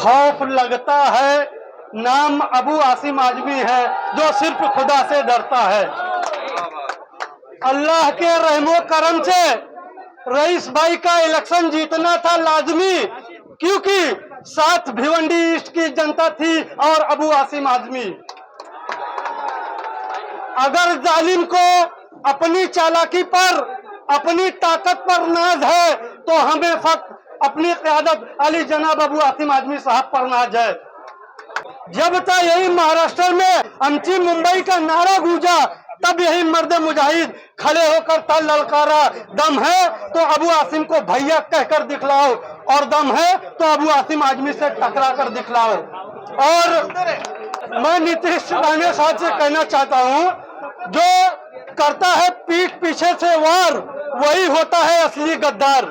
खौफ लगता है, नाम अबू आसिम आजमी है जो सिर्फ खुदा से डरता है। अल्लाह के रहमो करम से रईस भाई का इलेक्शन जीतना था लाजमी, क्योंकि साथ भिवंडी ईस्ट की जनता थी और अबू आसिम आजमी। अगर जालिम को अपनी चालाकी पर, अपनी ताकत पर नाज है, तो हमें फक्त अपनी क़यादत अली जनाब अबू आसिम आजमी साहब पर नाज है। जब तक यही महाराष्ट्र में आमची मुंबई का नारा गूंजा, तब यही मर्द मुजाहिद खड़े होकर था ललकारा, दम है तो अबू आसिम को भैया कहकर दिखलाओ, और दम है तो अबू आसिम आजमी से टकरा कर दिखलाओ। और मैं नीतीश राणे साहब से कहना चाहता हूं, जो करता है पीठ पीछे से वार, वही होता है असली गद्दार।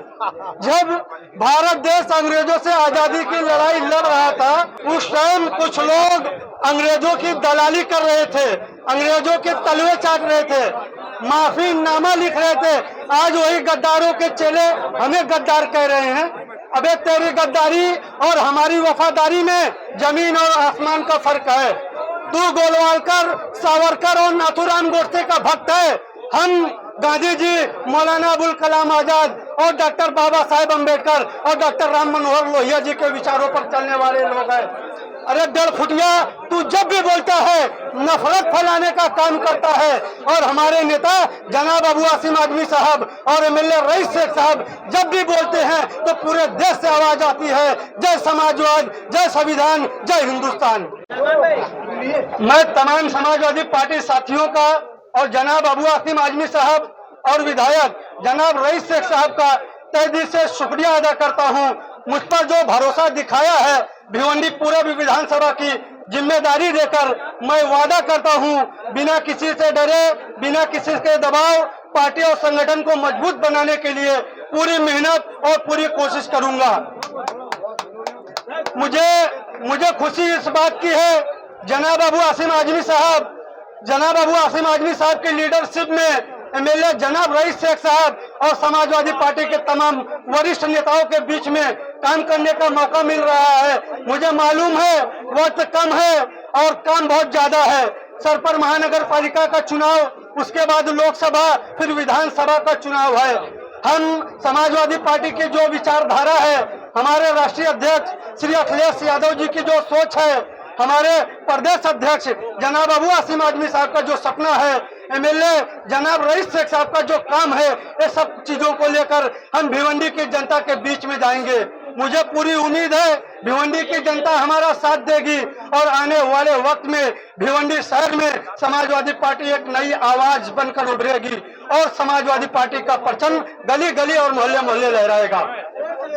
जब भारत देश अंग्रेजों से आजादी की लड़ाई लड़ रहा था, उस टाइम कुछ लोग अंग्रेजों की दलाली कर रहे थे, अंग्रेजों के तलवे चाट रहे थे, माफी नामा लिख रहे थे। आज वही गद्दारों के चेले हमें गद्दार कह रहे हैं। अबे तेरी गद्दारी और हमारी वफादारी में जमीन और आसमान का फर्क है। तू गोलवालकर, सावरकर और नाथूराम गोडसे का भक्त है, हम गांधी जी, मौलाना अबुल कलाम आजाद और डॉक्टर बाबा साहेब अम्बेडकर और डॉक्टर राम मनोहर लोहिया जी के विचारों पर चलने वाले लोग हैं। अरे डेढ़ फुटिया, तू जब भी बोलता है नफरत फैलाने का काम करता है, और हमारे नेता जनाब अबू आसिम आजमी साहब और एमएलए रईस शेख साहब जब भी बोलते हैं तो पूरे देश से आवाज आती है, जय समाजवाद, जय संविधान, जय हिंदुस्तान। मैं तमाम समाजवादी पार्टी साथियों का और जनाब अबू आसिम आजमी साहब और विधायक जनाब रईस शेख साहब का तहे दिल से शुक्रिया अदा करता हूं। मुझ पर जो भरोसा दिखाया है, भिवंडी पूर्व विधानसभा की जिम्मेदारी देकर मैं वादा करता हूं, बिना किसी से डरे, बिना किसी के दबाव, पार्टी और संगठन को मजबूत बनाने के लिए पूरी मेहनत और पूरी कोशिश करूंगा। मुझे खुशी इस बात की है, जनाब अबू आसिम आजमी साहब की लीडरशिप में एमएलए जनाब रईस शेख साहब और समाजवादी पार्टी के तमाम वरिष्ठ नेताओं के बीच में काम करने का मौका मिल रहा है। मुझे मालूम है वक्त कम है और काम बहुत ज्यादा है। सर पर महानगर पालिका का चुनाव, उसके बाद लोकसभा, फिर विधानसभा का चुनाव है। हम समाजवादी पार्टी की जो विचारधारा है, हमारे राष्ट्रीय अध्यक्ष श्री अखिलेश यादव जी की जो सोच है, हमारे प्रदेश अध्यक्ष जनाब अबू आसिम आजमी साहब का जो सपना है, एमएलए जनाब रईस शेख साहब का जो काम है, ये सब चीजों को लेकर हम भिवंडी की जनता के बीच में जाएंगे। मुझे पूरी उम्मीद है भिवंडी की जनता हमारा साथ देगी और आने वाले वक्त में भिवंडी शहर में समाजवादी पार्टी एक नई आवाज बनकर उभरेगी और समाजवादी पार्टी का परचम गली गली और मोहल्ले मोहल्ले लहराएगा।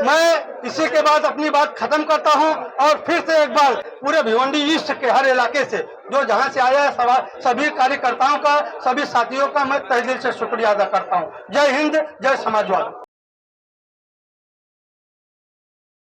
मैं इसी के बाद अपनी बात खत्म करता हूं और फिर से एक बार पूरे भिवंडी ईस्ट के हर इलाके से जो जहां से आया है सभी कार्यकर्ताओं का, सभी साथियों का मैं तहे दिल से शुक्रिया अदा करता हूं। जय हिंद, जय समाजवाद।